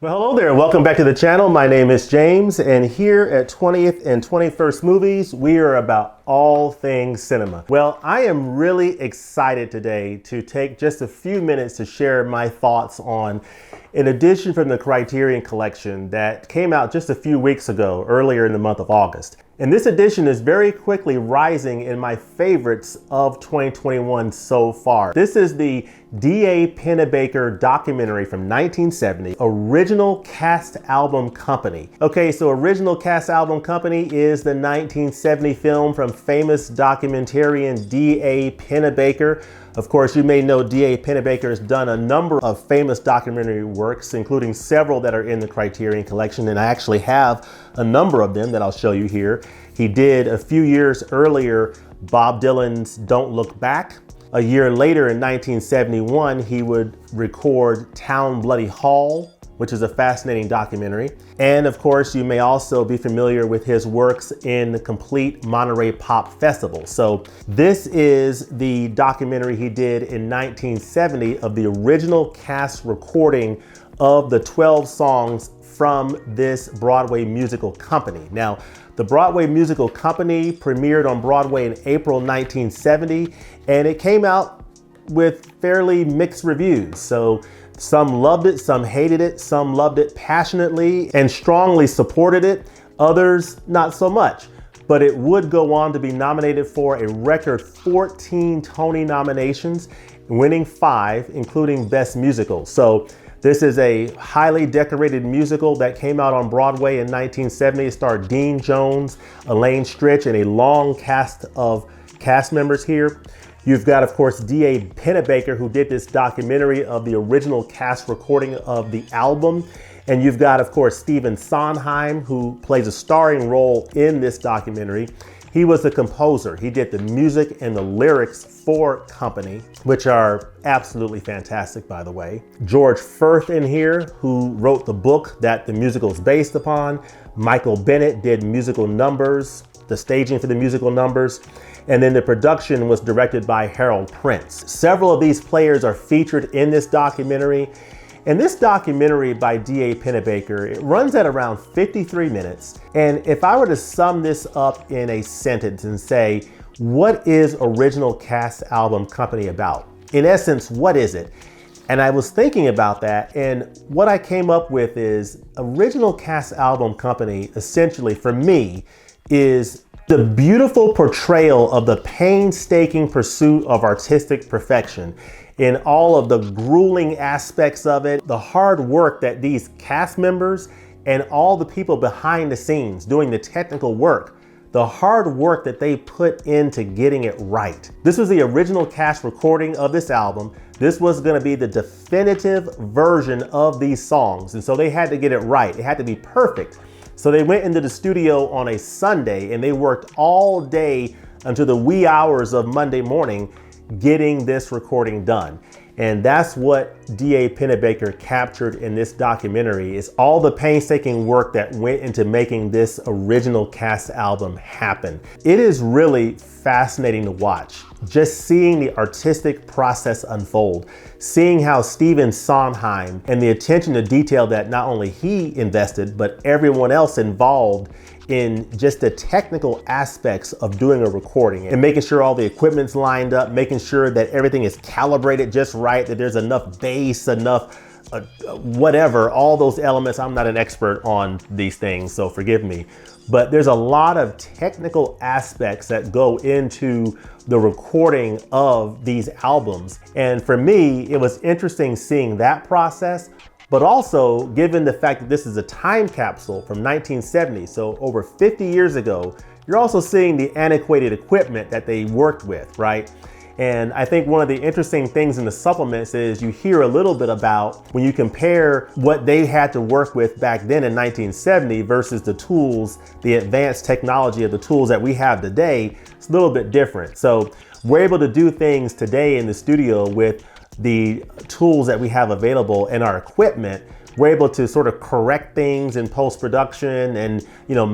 Well, hello there. Welcome back to the channel. My name is James, and here at 20th and 21st Movies, we are about all things cinema. Well, I am really excited today to take just a few minutes to share my thoughts on an edition from the Criterion Collection that came out just a few weeks ago, earlier in the month of August. And this edition is very quickly rising in my favorites of 2021 so far. This is the D.A. Pennebaker documentary from 1970, Original Cast Album Company. Okay, so Original Cast Album Company is the 1970 film from famous documentarian D.A. Pennebaker. Of course, you may know D.A. Pennebaker has done a number of famous documentary works, including several that are in the Criterion Collection, and I actually have a number of them that I'll show you here. He did a few years earlier Bob Dylan's Don't Look Back. A year later in 1971, he would record Town Bloody Hall, which is a fascinating documentary. And of course, you may also be familiar with his works in the Complete Monterey Pop Festival. So this is the documentary he did in 1970 of the original cast recording of the 12 songs from this Broadway musical company. Now, the Broadway musical company premiered on Broadway in April 1970, and it came out with fairly mixed reviews. So some loved it, some hated it, some loved it passionately and strongly supported it, others not so much. But it would go on to be nominated for a record 14 Tony nominations, winning 5, including Best Musical. So this is a highly decorated musical that came out on Broadway in 1970. It starred Dean Jones, Elaine Stritch, and a long cast of cast members here. You've got, of course, D.A. Pennebaker, who did this documentary of the original cast recording of the album. And you've got, of course, Stephen Sondheim, who plays a starring role in this documentary. He was the composer. He did the music and the lyrics for Company, which are absolutely fantastic, by the way. George Firth in here, who wrote the book that the musical is based upon. Michael Bennett did musical numbers, the staging for the musical numbers. And then the production was directed by Harold Prince. Several of these players are featured in this documentary. And this documentary by D.A. Pennebaker, it runs at around 53 minutes. And if I were to sum this up in a sentence and say, what is Original Cast Album Company about? In essence, what is it? And I was thinking about that, and what I came up with is Original Cast Album Company, essentially for me, is the beautiful portrayal of the painstaking pursuit of artistic perfection in all of the grueling aspects of it, the hard work that these cast members and all the people behind the scenes doing the technical work, the hard work that they put into getting it right. This was the original cast recording of this album. This was gonna be the definitive version of these songs. And so they had to get it right. It had to be perfect. So they went into the studio on a Sunday and they worked all day until the wee hours of Monday morning getting this recording done. And that's what D.A. Pennebaker captured in this documentary, is all the painstaking work that went into making this original cast album happen. It is really fascinating to watch, just seeing the artistic process unfold, seeing how Stephen Sondheim and the attention to detail that not only he invested, but everyone else involved in just the technical aspects of doing a recording and making sure all the equipment's lined up, making sure that everything is calibrated just right, that there's enough bass, enough whatever, all those elements. I'm not an expert on these things, so forgive me. But there's a lot of technical aspects that go into the recording of these albums. And for me, it was interesting seeing that process. But also, given the fact that this is a time capsule from 1970, so over 50 years ago, you're also seeing the antiquated equipment that they worked with, right? And I think one of the interesting things in the supplements is you hear a little bit about when you compare what they had to work with back then in 1970 versus the tools, the advanced technology of the tools that we have today, it's a little bit different. So we're able to do things today in the studio with the tools that we have available and our equipment. We're able to sort of correct things in post-production and,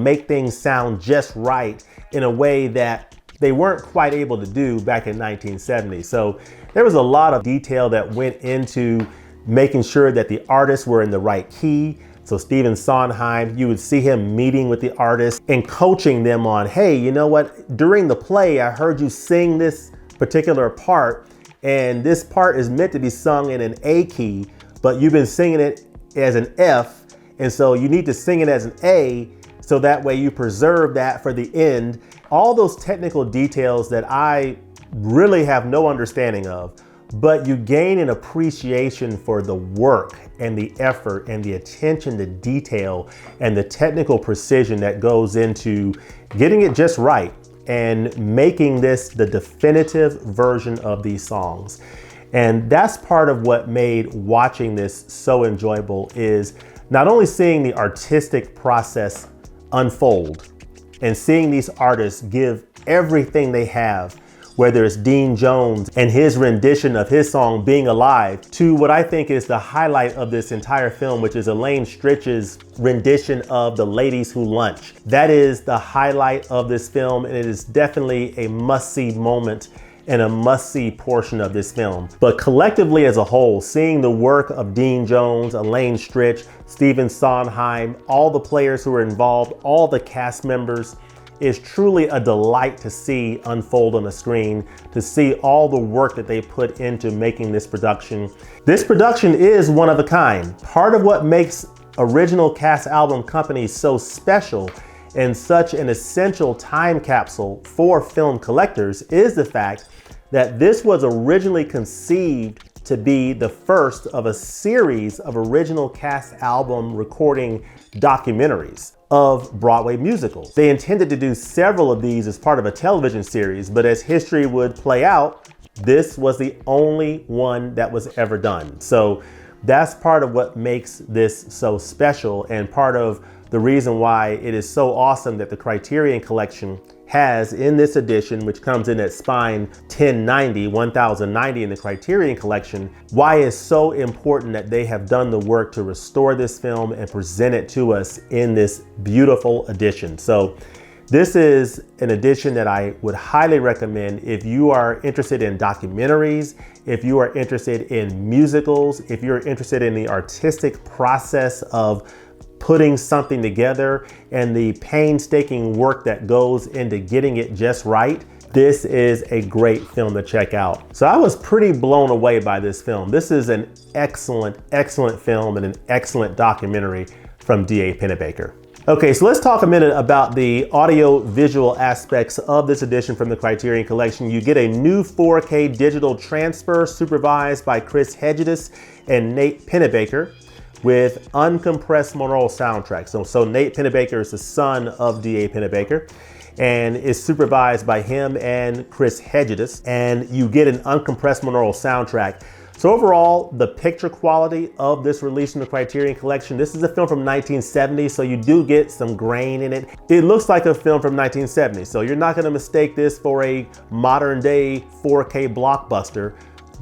make things sound just right in a way that they weren't quite able to do back in 1970. So there was a lot of detail that went into making sure that the artists were in the right key. So Stephen Sondheim, you would see him meeting with the artists and coaching them on, hey, you know what, during the play, I heard you sing this particular part, and this part is meant to be sung in an A key, but you've been singing it as an F, and so you need to sing it as an A, so that way you preserve that for the end. All those technical details that I really have no understanding of, but you gain an appreciation for the work and the effort and the attention to detail and the technical precision that goes into getting it just right and making this the definitive version of these songs. And that's part of what made watching this so enjoyable, is not only seeing the artistic process unfold and seeing these artists give everything they have, whether it's Dean Jones and his rendition of his song Being Alive, to what I think is the highlight of this entire film, which is Elaine Stritch's rendition of The Ladies Who Lunch. That is the highlight of this film, and it is definitely a must-see moment and a must-see portion of this film. But collectively as a whole, seeing the work of Dean Jones, Elaine Stritch, Stephen Sondheim, all the players who are involved, all the cast members, is truly a delight to see unfold on the screen, to see all the work that they put into making this production. This production is one of a kind. Part of what makes original cast album companies so special and such an essential time capsule for film collectors is the fact that this was originally conceived to be the first of a series of original cast album recording documentaries of Broadway musicals. They intended to do several of these as part of a television series, but as history would play out, this was the only one that was ever done. So that's part of what makes this so special, and part of the reason why it is so awesome that the Criterion Collection has in this edition, which comes in at spine 1090 in the Criterion Collection, why it's so important that they have done the work to restore this film and present it to us in this beautiful edition. So this is an edition that I would highly recommend if you are interested in documentaries, if you are interested in musicals, if you're interested in the artistic process of putting something together and the painstaking work that goes into getting it just right. This is a great film to check out. So I was pretty blown away by this film. This is an excellent, excellent film and an excellent documentary from D.A. Pennebaker. Okay, so let's talk a minute about the audio visual aspects of this edition from the Criterion Collection. You get a new 4K digital transfer supervised by Chris Hedges and Nate Pennebaker, with uncompressed monaural soundtrack. So Nate Pennebaker is the son of D.A. Pennebaker and is supervised by him and Chris Hedges, and you get an uncompressed monaural soundtrack. So overall, the picture quality of this release in the Criterion Collection, this is a film from 1970, so you do get some grain in it. It looks like a film from 1970, so you're not gonna mistake this for a modern day 4K blockbuster.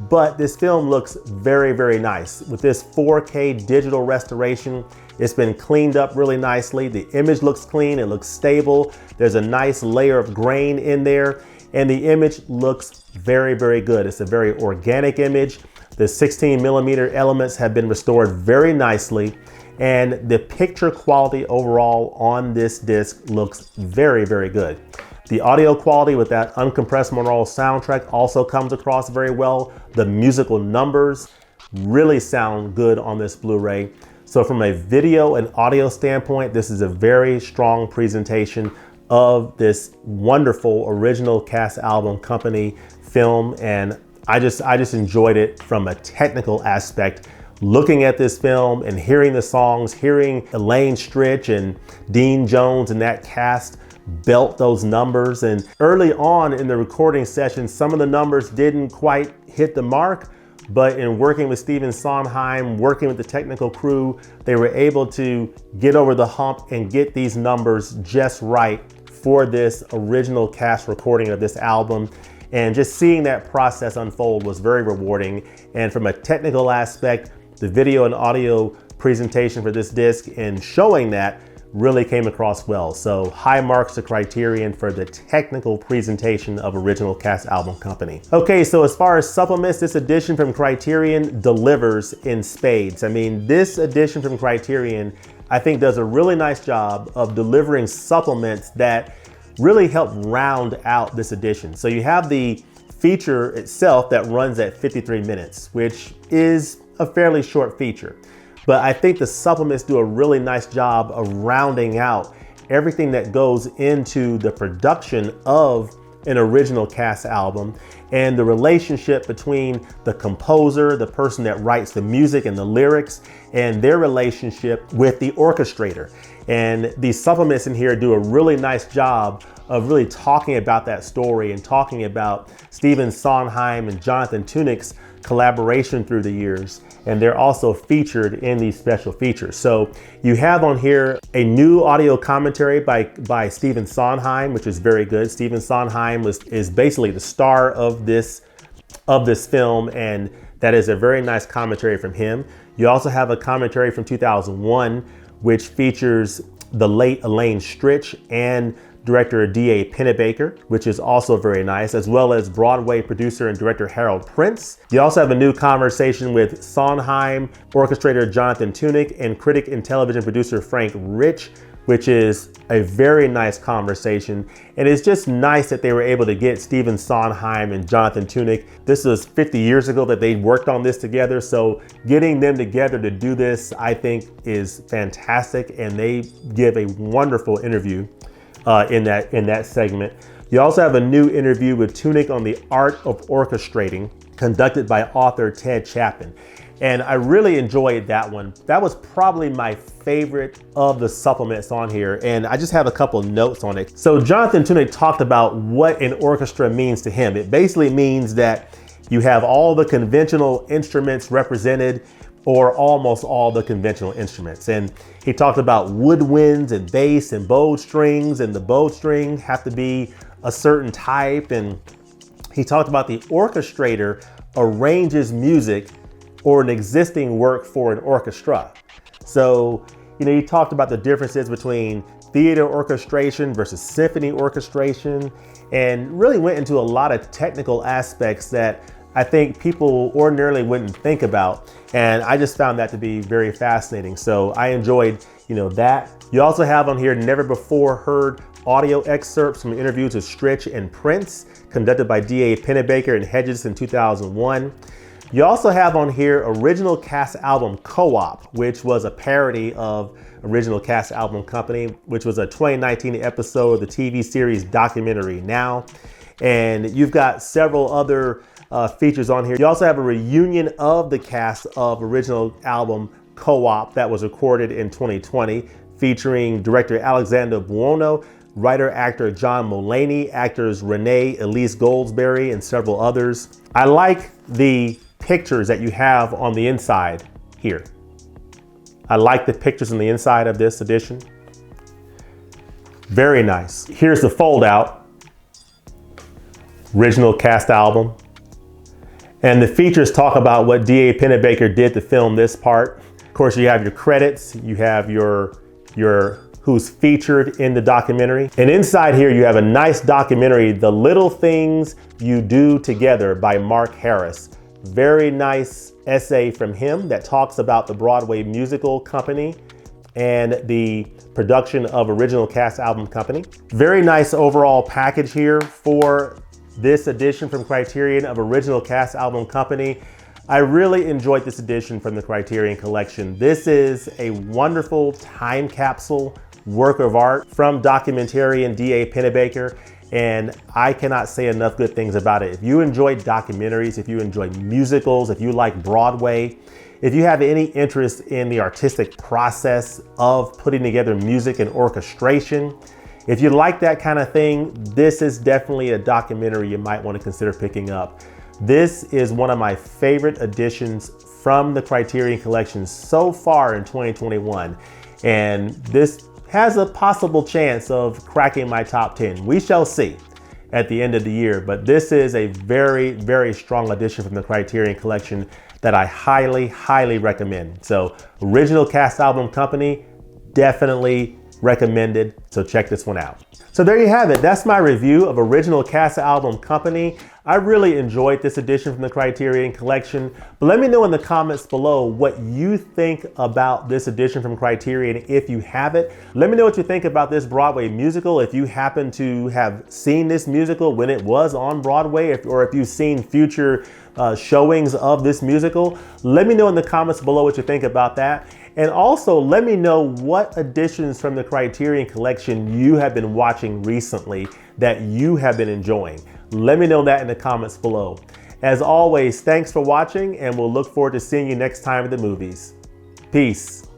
But this film looks very, very nice. With this 4K digital restoration, it's been cleaned up really nicely. The image looks clean, it looks stable. There's a nice layer of grain in there, and the image looks very, very good. It's a very organic image. The 16mm elements have been restored very nicely, and the picture quality overall on this disc looks very, very good. The audio quality with that uncompressed monaural soundtrack also comes across very well. The musical numbers really sound good on this Blu-ray. So from a video and audio standpoint, this is a very strong presentation of this wonderful original cast album company film. And I just enjoyed it from a technical aspect. Looking at this film and hearing the songs, hearing Elaine Stritch and Dean Jones and that cast belt those numbers. And early on in the recording session, some of the numbers didn't quite hit the mark, but in working with Stephen Sondheim, working with the technical crew, they were able to get over the hump and get these numbers just right for this original cast recording of this album. And just seeing that process unfold was very rewarding. And from a technical aspect, the video and audio presentation for this disc and showing that really came across well. So high marks to Criterion for the technical presentation of Original Cast Album Company. Okay, so as far as supplements, this edition from Criterion delivers in spades. I mean, this edition from Criterion, I think, does a really nice job of delivering supplements that really help round out this edition. So you have the feature itself that runs at 53 minutes, which is a fairly short feature. But I think the supplements do a really nice job of rounding out everything that goes into the production of an original cast album and the relationship between the composer, the person that writes the music and the lyrics, and their relationship with the orchestrator. And these supplements in here do a really nice job of really talking about that story and talking about Stephen Sondheim and Jonathan Tunick's collaboration through the years. And they're also featured in these special features. So you have on here a new audio commentary by Stephen Sondheim, which is very good. Stephen Sondheim is basically the star of this film, and that is a very nice commentary from him. You also have a commentary from 2001, which features the late Elaine Stritch and director D.A. Pennebaker, which is also very nice, as well as Broadway producer and director Harold Prince. You also have a new conversation with Sondheim orchestrator Jonathan Tunick and critic and television producer Frank Rich, which is a very nice conversation. And it's just nice that they were able to get Stephen Sondheim and Jonathan Tunick. This was 50 years ago that they worked on this together. So getting them together to do this, I think, is fantastic. And they give a wonderful interview in that segment. You also have a new interview with Tunick on the art of orchestrating, conducted by author Ted Chapman. And I really enjoyed that one. That was probably my favorite of the supplements on here. And I just have a couple notes on it. So Jonathan Tunick talked about what an orchestra means to him. It basically means that you have all the conventional instruments represented, or almost all the conventional instruments. And he talked about woodwinds and bass and bowed strings, and the bowed string have to be a certain type. And he talked about the orchestrator arranges music or an existing work for an orchestra. So, he talked about the differences between theater orchestration versus symphony orchestration, and really went into a lot of technical aspects that I think people ordinarily wouldn't think about. And I just found that to be very fascinating. So I enjoyed, that. You also have on here never before heard audio excerpts from interviews with Stritch and Prince, conducted by D.A. Pennebaker and Hedges in 2001. You also have on here Original Cast Album Co-op, which was a parody of Original Cast Album Company, which was a 2019 episode of the TV series documentary Now. And you've got several other features on here. You also have a reunion of the cast of Original Album Co-op that was recorded in 2020, featuring director Alexander Buono, writer-actor John Mulaney, actors Renee Elise Goldsberry, and several others. I like the pictures that you have on the inside here. I like the pictures on the inside of this edition. Very nice. Here's the fold out. Original cast album. And the features talk about what D.A. Pennebaker did to film this part. Of course, you have your credits, you have your who's featured in the documentary. And inside here, you have a nice documentary, The Little Things You Do Together by Mark Harris. Very nice essay from him that talks about the Broadway musical company and the production of Original Cast Album Company. Very nice overall package here for this edition from Criterion of Original Cast Album Company. I really enjoyed this edition from the Criterion Collection. This is a wonderful time capsule work of art from documentarian D.A. Pennebaker, and I cannot say enough good things about it. If you enjoy documentaries, if you enjoy musicals, if you like Broadway, if you have any interest in the artistic process of putting together music and orchestration, if you like that kind of thing, this is definitely a documentary you might want to consider picking up. This is one of my favorite editions from the Criterion Collection so far in 2021. And this has a possible chance of cracking my top 10. We shall see at the end of the year, but this is a very, very strong edition from the Criterion Collection that I highly, highly recommend. So Original Cast Album Company, definitely recommended. So check this one out. So there you have it. That's my review of Original Cast Album Company. I really enjoyed this edition from the Criterion Collection, but let me know in the comments below what you think about this edition from Criterion if you have it. Let me know what you think about this Broadway musical, if you happen to have seen this musical when it was on Broadway, or if you've seen future showings of this musical. Let me know in the comments below what you think about that. And also let me know what editions from the Criterion Collection you have been watching recently that you have been enjoying. Let me know that in the comments below. As always, thanks for watching, and we'll look forward to seeing you next time at the movies. Peace.